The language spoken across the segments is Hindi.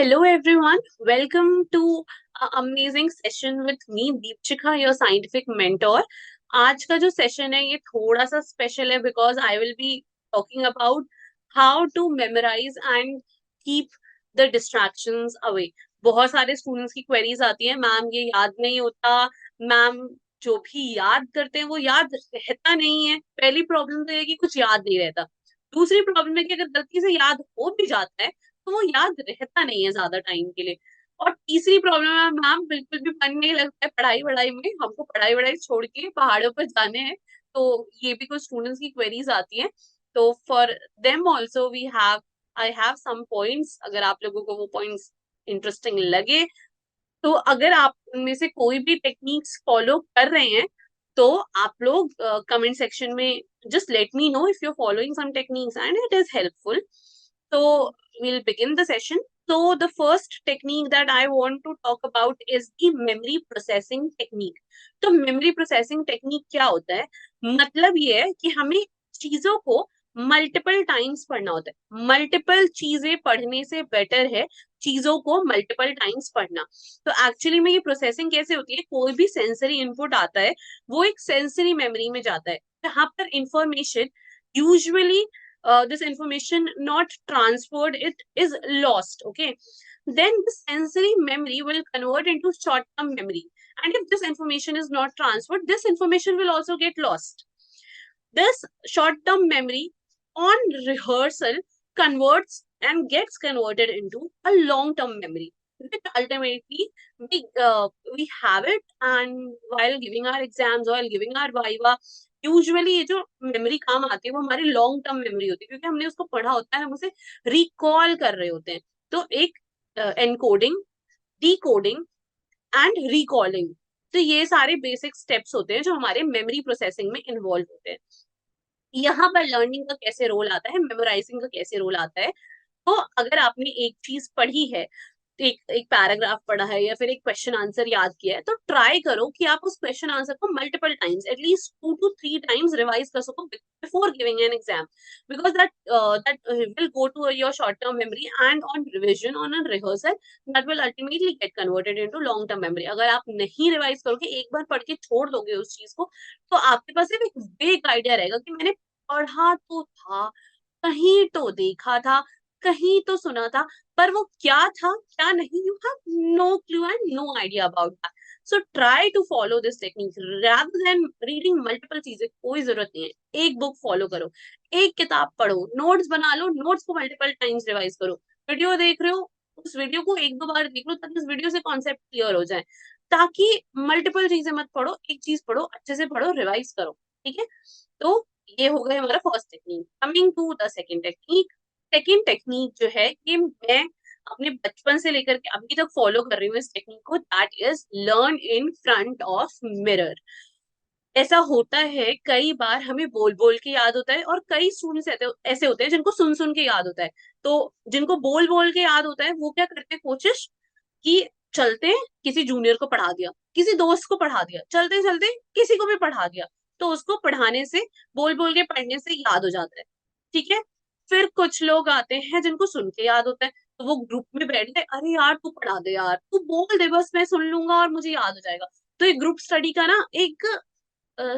Hello everyone, welcome to a amazing session with me Deepshikha, your scientific mentor. आज का जो सेशन है ये थोड़ा सा स्पेशल है because I will be talking about how to memorise and keep the distractions away. बहुत सारे स्टूडेंट्स की क्वेरीज आती है, मैम ये याद नहीं होता, मैम जो भी याद करते हैं वो याद रहता नहीं है. पहली प्रॉब्लम तो ये कि कुछ याद नहीं रहता. दूसरी प्रॉब्लम है कि अगर गलती से याद हो भी जाता है तो वो याद रहता नहीं है ज्यादा टाइम के लिए. और तीसरी प्रॉब्लम है मैम बिल्कुल भी मन नहीं लगता है पढ़ाई वढ़ाई में, हमको पढ़ाई वढ़ाई छोड़ के पहाड़ों पर जाने हैं. तो ये भी कुछ स्टूडेंट्स की क्वेरीज आती हैं. तो for them also we have I have some points, अगर आप लोगों को वो पॉइंट्स इंटरेस्टिंग लगे तो अगर आप उनमें से कोई भी टेक्निक्स फॉलो कर रहे हैं तो आप लोग कमेंट सेक्शन में just let me know if you are following some techniques and it is helpful. So we'll begin the session. So the first technique that I want to talk about is the memory processing technique. तो memory processing technique क्या होता है? मतलब ये है कि हमें चीजों को मल्टीपल टाइम्स पढ़ना होता है. मल्टीपल चीजें पढ़ने से बेटर है चीजों को मल्टीपल टाइम्स पढ़ना. तो एक्चुअली में ये प्रोसेसिंग कैसे होती है, कोई भी सेंसरी इनपुट आता है वो एक सेंसरी मेमोरी में जाता है जहां पर information usually this information not transferred, it is lost. Okay, then the sensory memory will convert into short term memory, and if this information is not transferred, this information will also get lost. This short term memory on rehearsal converts and gets converted into a long term memory, which ultimately we have it, and while giving our exams, while giving our viva, usually ये जो मेमोरी काम आती है वो हमारी लॉन्ग टर्म मेमोरी होती है क्योंकि हमने उसको पढ़ा होता है, हम उसे रिकॉल कर रहे होते हैं. तो एक एनकोडिंग, डिकोडिंग एंड रिकॉलिंग, तो ये सारे बेसिक स्टेप्स होते हैं जो हमारे मेमोरी प्रोसेसिंग में इन्वॉल्व होते हैं. यहाँ पर लर्निंग का कैसे रोल आता है, मेमोराइजिंग का कैसे रोल आता है. तो अगर आपने एक चीज पढ़ी है, एक एक पैराग्राफ पढ़ा है या फिर एक क्वेश्चन आंसर याद किया है, तो ट्राई करो कि आप उस क्वेश्चन आंसर को multiple times, at least 2 to 3 times revise कर सको before giving an exam, because that will go to your short term memory and on revision, on a rehearsal, that will ultimately get converted into long term memory. अगर आप नहीं रिवाइज करोगे, एक बार पढ़ के छोड़ दोगे उस चीज को, तो आपके पास सिर्फ एक वेग आइडिया रहेगा कि मैंने पढ़ा तो था, कहीं तो देखा था, कहीं तो सुना था, पर वो क्या था क्या नहीं, you have no clue and no idea about that. So try to follow this technique rather than reading multiple चीजें. कोई जरूरत नहीं है, एक बुक फॉलो करो, एक किताब पढ़ो, नोट्स बना लो, नोट्स को मल्टीपल टाइम्स रिवाइज करो. वीडियो देख रहे हो, उस वीडियो को 1-2 बार देख लो ताकि उस वीडियो से कॉन्सेप्ट क्लियर हो जाए. ताकि मल्टीपल चीजें मत पढ़ो, एक चीज पढ़ो, अच्छे से पढ़ो, रिवाइज करो. ठीक है, तो ये हो गया हमारा first technique. Coming to the second technique. Second technique जो है कि मैं अपने बचपन से लेकर के अभी तक फॉलो कर रही हूँ इस टेक्निक को, that is learn in front of mirror. ऐसा होता है कई बार हमें बोल बोल के याद होता है, और कई स्टूडेंट्स ऐसे होते हैं जिनको सुन सुन के याद होता है. तो जिनको बोल बोल के याद होता है वो क्या करते हैं, कोशिश कि चलते किसी जूनियर को पढ़ा दिया, किसी दोस्त को पढ़ा दिया, चलते चलते किसी को भी पढ़ा दिया, तो उसको पढ़ाने से, बोल बोल के पढ़ने से याद हो जाता है. ठीक है, फिर कुछ लोग आते हैं जिनको सुन के याद होता है, तो वो ग्रुप में बैठ गए, अरे यार तू पढ़ा दे, यार तू बोल दे, बस मैं सुन लूंगा और मुझे याद हो जाएगा. तो एक ग्रुप स्टडी का ना एक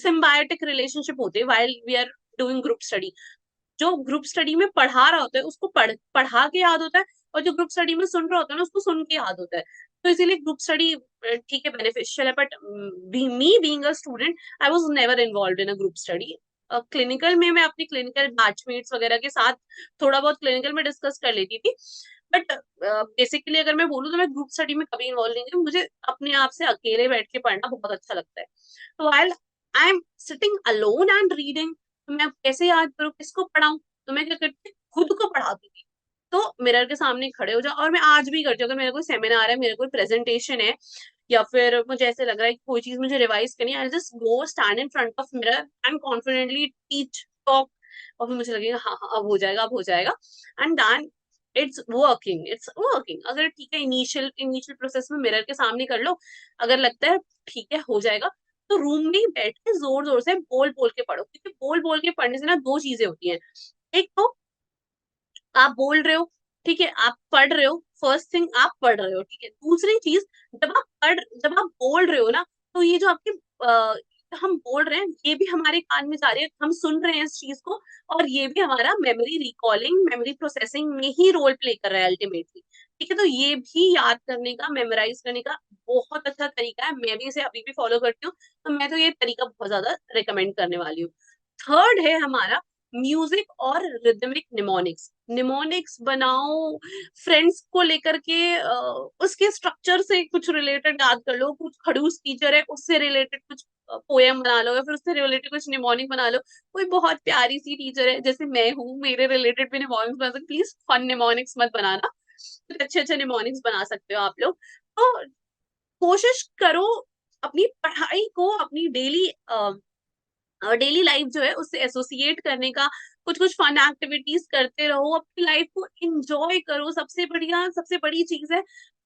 सिम्बायोटिक रिलेशनशिप होते हैं while we are doing group study. जो ग्रुप स्टडी में पढ़ा रहा होता है उसको पढ़ा के याद होता है, और जो ग्रुप स्टडी में सुन रहा होता है ना उसको सुन के याद होता है. तो इसीलिए ग्रुप स्टडी ठीक है, बेनिफिशियल है, but me being a student I was never involved in a group study. Clinical में मैं अपनी क्लिनिकल बैचमेट्स वगैरह के साथ थोड़ा बहुत क्लिनिकल में डिस्कस कर लेती थी, बट बेसिकली अगर मैं बोलूँ तो मैं ग्रुप स्टडी में कभी इन्वॉल्व नहीं हुई. मुझे अपने आप से अकेले बैठ के पढ़ना बहुत अच्छा लगता है. तो while I am sitting alone and reading, तो मैं कैसे याद करूँ, किसको पढ़ाऊं, तो मैं क्या करती, खुद को पढ़ाती थी. तो मिरर के सामने खड़े हो जाओ, और मैं आज भी करती हूँ, अगर मेरा कोई सेमिनार है, मेरा कोई प्रेजेंटेशन है, या फिर मुझे ऐसे लग रहा है कि कोई चीज मुझे रिवाइज करनी है, I just go stand in front of mirror and confidently teach, talk, और फिर मुझे लगेगा हाँ हाँ अब हो जाएगा, अब हो जाएगा. And then it's working. अगर ठीक है, इनिशियल इनिशियल प्रोसेस में मिरर के सामने कर लो, अगर लगता है ठीक है हो जाएगा, तो रूम में ही बैठ के जोर जोर से बोल बोल के पढ़ो, क्योंकि बोल बोल के पढ़ने से ना दो चीजें होती हैं. एक तो आप बोल रहे हो, ठीक है, आप पढ़ रहे हो, फर्स्ट थिंग आप पढ़ रहे हो, ठीक है। दूसरी चीज, जब आप बोल रहे हो ना, तो ये जो आपके हम बोल रहे हैं, ये भी हमारे कान में जा रही है, हम सुन रहे हैं इस चीज को, और ये भी हमारा मेमोरी रिकॉलिंग, मेमोरी प्रोसेसिंग में ही रोल प्ले कर रहा है अल्टीमेटली, ठीक है। तो ये भी याद करने का, मेमोराइज करने का बहुत अच्छा तरीका है। मैं भी इसे अभी भी फॉलो करती हूँ, तो मैं तो ये तरीका बहुत ज्यादा रिकमेंड करने वाली हूँ। थर्ड है हमारा म्यूजिक और रिदमिक निमोनिक्स। निमोनिक्स बनाओ, फ्रेंड्स को लेकर के उसके स्ट्रक्चर से कुछ रिलेटेड याद कर लो, कुछ खड़ूस टीचर है उससे रिलेटेड कुछ पोएम बना लो, या फिर उससे रिलेटेड कुछ निमोनिक बना लो। कोई बहुत प्यारी सी टीचर है जैसे मैं हूँ, मेरे रिलेटेड भी निमोनिक्स बना सकते, प्लीज फन निमोनिक्स मत बनाना, कुछ अच्छे अच्छे निमोनिक्स बना सकते हो आप लोग। तो कोशिश करो अपनी पढ़ाई को, अपनी डेली लाइफ जो है उससे एसोसिएट करने का, कुछ कुछ फन एक्टिविटीज करते रहो, अपनी लाइफ को एंजॉय करो। सबसे बढ़िया, सबसे बड़ी चीज है,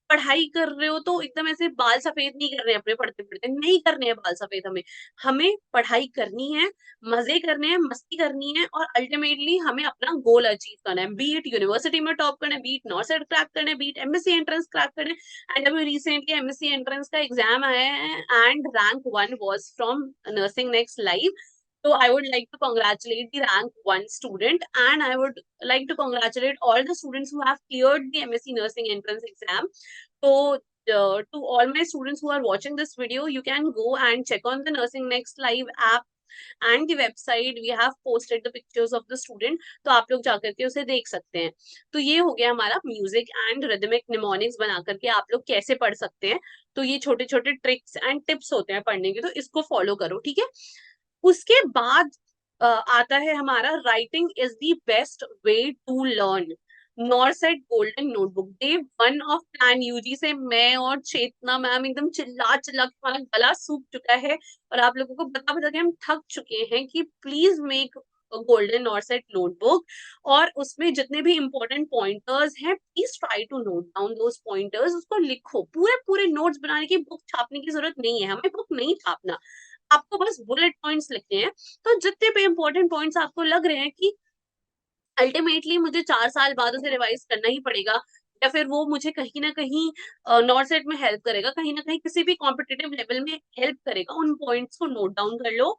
पढ़ाई कर रहे हो तो एकदम ऐसे बाल सफेद नहीं कर रहे हैं अपने पढ़ते पढ़ते, नहीं करने हैं बाल सफेद। हमें हमें पढ़ाई करनी है, मजे करने हैं, मस्ती करनी है, और अल्टीमेटली हमें अपना गोल अचीव करना है, बीट यूनिवर्सिटी में टॉप करना है, बीट नॉर्सेट क्रैक करना है, बीट एमएससी एंट्रेंस क्रैक करना है। एंड अभी रिसेंटली एमएससी एंट्रेंस का एग्जाम आया है, and rank 1 was from nursing next live. So I would like to congratulate the rank 1 student, and I would like to congratulate all the students who have cleared the MSc Nursing entrance exam. So to all my students who are watching this video, you can go and check on the Nursing Next Live app and the website. We have posted the pictures of the student, तो आप लोग जाकर के उसे देख सकते हैं। तो ये हो गया हमारा म्यूजिक एंड रिदमिक निमोनिक्स बना करके आप लोग कैसे पढ़ सकते हैं। तो ये छोटे छोटे ट्रिक्स एंड टिप्स होते हैं पढ़ने के, तो इसको फॉलो करो, ठीक है। उसके बाद आता है हमारा writing is the best way to learn. NORCET golden notebook day 1 of plan UG से मैं और चेतना मैम एकदम चिल्ला चिल्ला के हमारा गला सूख चुका है, और आप लोगों को बता बता के हम थक चुके हैं कि please make golden NORCET notebook, और उसमें जितने भी इंपॉर्टेंट पॉइंटर्स हैं please try to note down those pointers, उसको लिखो। पूरे पूरे नोट्स बनाने की बुक छापने की जरूरत नहीं है, हमें बुक नहीं छापना, आपको बस बुलेट पॉइंट्स लिखने हैं। तो जितने भी इंपॉर्टेंट पॉइंट्स आपको लग रहे हैं कि अल्टीमेटली मुझे 4 साल बाद उसे रिवाइज करना ही पड़ेगा, या फिर वो मुझे कहीं ना कहीं नॉर्सेट में हेल्प करेगा, कहीं ना कहीं किसी भी कॉम्पिटेटिव लेवल में हेल्प करेगा, उन पॉइंट्स को नोट डाउन कर लो।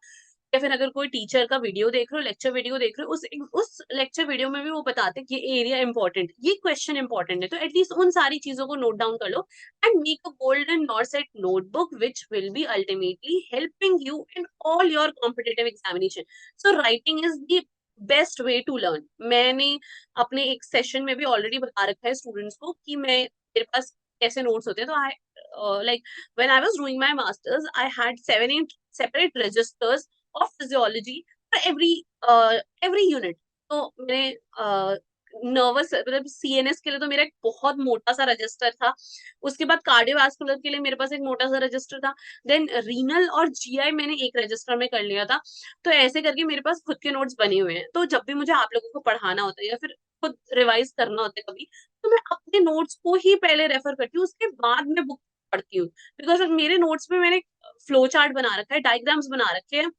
या फिर अगर कोई टीचर का वीडियो देख रहे हो, लेक्चर वीडियो देख रहे हो, उस लेक्चर वीडियो में भी वो बताते हैं कि ये एरिया इंपॉर्टेंट, ये क्वेश्चन इंपॉर्टेंट है, तो एटलीस्ट उन सारी चीजों को नोट डाउन कर लो, and make a golden NORCET notebook which will be ultimately helping you in all your competitive examination. So writing is the best way to learn. मैंने अपने एक सेशन में भी ऑलरेडी बता रखा है स्टूडेंट्स को कि मैं, मेरे पास कैसे नोट्स होते हैं। तो I like when I was doing my masters, I had 7-8 separate registers of physiology for every unit. तो मैंने नर्वस मतलब सीएनएस के लिए तो मेरा एक बहुत मोटा सा रजिस्टर था, उसके बाद कार्डियोवास्कुलर के लिए मेरे पास एक मोटा सा रजिस्टर था, देन रीनल और जीआई मैंने एक रजिस्टर में कर लिया था। तो ऐसे करके मेरे पास खुद के नोट्स बने हुए हैं, तो जब भी मुझे आप लोगों को पढ़ाना होता है या फिर खुद रिवाइज करना होता है कभी, तो मैं अपने नोट्स को ही पहले रेफर करती हूँ, उसके बाद मैं बुक पढ़ती हूँ। बिकॉज मेरे नोट्स में मैंने फ्लो चार्ट बना रखा है, डायग्राम्स बना रखे हैं,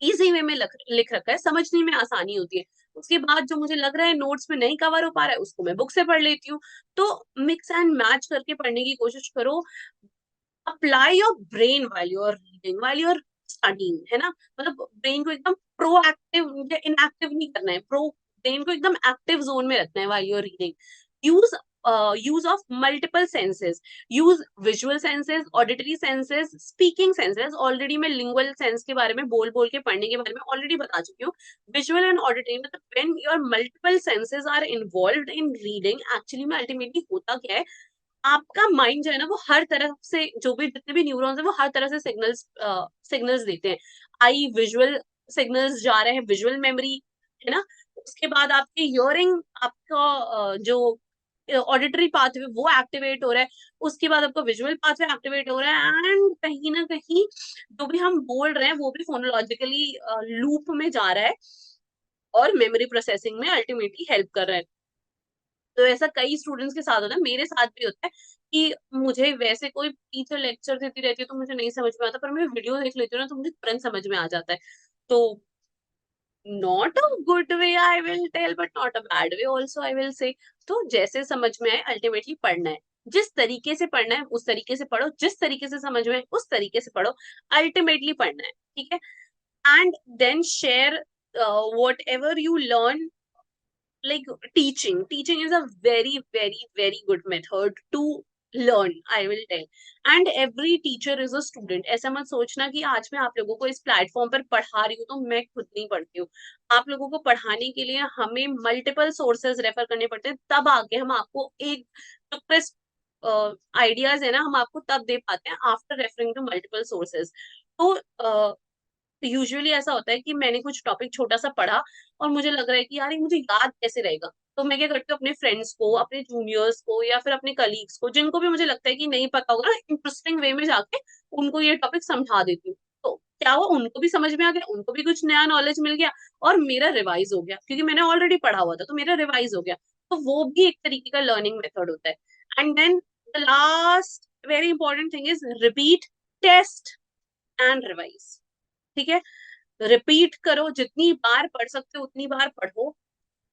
इजी वे में लिख रखा है, समझने में आसानी होती है। उसके बाद जो मुझे लग रहा है नोट्स में नहीं कवर हो पा रहा है, उसको मैं बुक से पढ़ लेती हूँ। तो मिक्स एंड मैच करके पढ़ने की कोशिश करो। Apply your brain while you are reading, while you are studying, है ना। मतलब ब्रेन को एकदम प्रोएक्टिव या इनएक्टिव नहीं करना है, ब्रेन को एकदम एक्टिव जोन में रखना है while you are reading. Use use of multiple senses, use visual senses, auditory senses, speaking senses. Already मैं लिंगुअल सेंस के बारे में, बोल बोल के पढ़ने के बारे में ऑलरेडी बता चुकी हूँ। विजुअल एंड ऑडिटरी मतलब when your multiple senses are involved in reading, actually में अल्टीमेटली होता क्या है, आपका माइंड जो है ना वो हर तरफ से, जो भी जितने भी न्यूरॉन्स है वो हर तरह से सिग्नल्स देते हैं। आई विजुअल सिग्नल्स जा रहे हैं, विजुअल मेमोरी, है ना। उसके बाद आपकी हियरिंग, आपका जो ऑडिटरी पाथवे वो एक्टिवेट हो रहा है, उसके बाद आपका विजुअल पाथवे एक्टिवेट हो रहा है, एंड कहीं ना कहीं जो भी हम बोल रहे हैं वो भी फोनोलॉजिकली लूप में जा रहा है, और मेमोरी प्रोसेसिंग में अल्टीमेटली हेल्प कर रहा है। तो ऐसा कई स्टूडेंट्स के साथ होता है, मेरे साथ भी होता है कि मुझे वैसे कोई टीचर लेक्चर देती रहती है तो मुझे नहीं समझ में आता, पर मैं वीडियो देख लेती हूँ ना तो मुझे तुरंत समझ में आ जाता है। तो not a good way I will tell, but not a bad way also I will say. तो जैसे समझ में आए, अल्टीमेटली पढ़ना है, जिस तरीके से पढ़ना है उस तरीके से पढ़ो, जिस तरीके से समझ में आए उस तरीके से पढ़ो, अल्टीमेटली पढ़ना है, ठीक है। And then share whatever you learn, like teaching is a very good method to learn, I will tell. And every teacher is a student. ऐसा मत सोचना कि आज मैं आप लोगों को इस प्लेटफॉर्म पर पढ़ा रही हूँ तो मैं खुद नहीं पढ़ती हूँ। आप लोगों को पढ़ाने के लिए हमें मल्टीपल सोर्सेज रेफर करने पड़ते हैं, तब आके हम आपको एक जो क्रिस्प आइडियाज है ना, हम आपको तब दे पाते हैं after referring to multiple sources. तो यूजुअली ऐसा होता है कि मैंने कुछ टॉपिक छोटा सा पढ़ा और मुझे लग रहा है कि यार ये मुझे याद कैसे रहेगा, तो मैं क्या करती हूँ, अपने फ्रेंड्स को, अपने जूनियर्स को या फिर अपने कलीग्स को, जिनको भी मुझे लगता है कि नहीं पता होगा ना, इंटरेस्टिंग वे में जाके उनको ये टॉपिक समझा देती हूँ। तो क्या हुआ, उनको भी समझ में आ गया, उनको भी कुछ नया नॉलेज मिल गया और मेरा रिवाइज हो गया, क्योंकि मैंने ऑलरेडी पढ़ा हुआ था तो मेरा रिवाइज हो गया। तो वो भी एक तरीके का लर्निंग मेथड होता है। And then the last very important thing is repeat, test and revise, ठीक है। रिपीट करो, जितनी बार पढ़ सकते हो उतनी बार पढ़ो,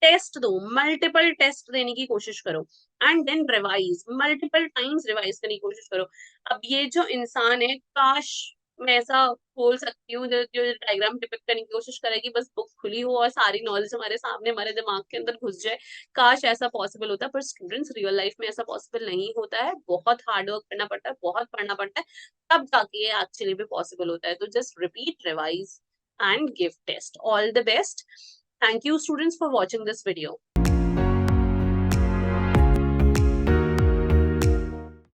टेस्ट दो, मल्टीपल टेस्ट देने की कोशिश करो, and then revise, multiple times revise करने की कोशिश करो। अब ये जो इंसान है, काश मैं ऐसा बोल सकती हूँ, जो जो डायग्राम डिपिक्ट करने की कोशिश करेगी, बस बुक खुली हो और सारी नॉलेज हमारे सामने हमारे दिमाग के अंदर घुस जाए, काश ऐसा पॉसिबल होता। पर स्टूडेंट्स, रियल लाइफ में ऐसा पॉसिबल नहीं होता है, बहुत हार्ड वर्क करना पड़ता है, बहुत पढ़ना पड़ता है, तब जाके ये एक्चुअली भी पॉसिबल होता है। तो just repeat, revise and give test. All the best. Thank you students for watching this video.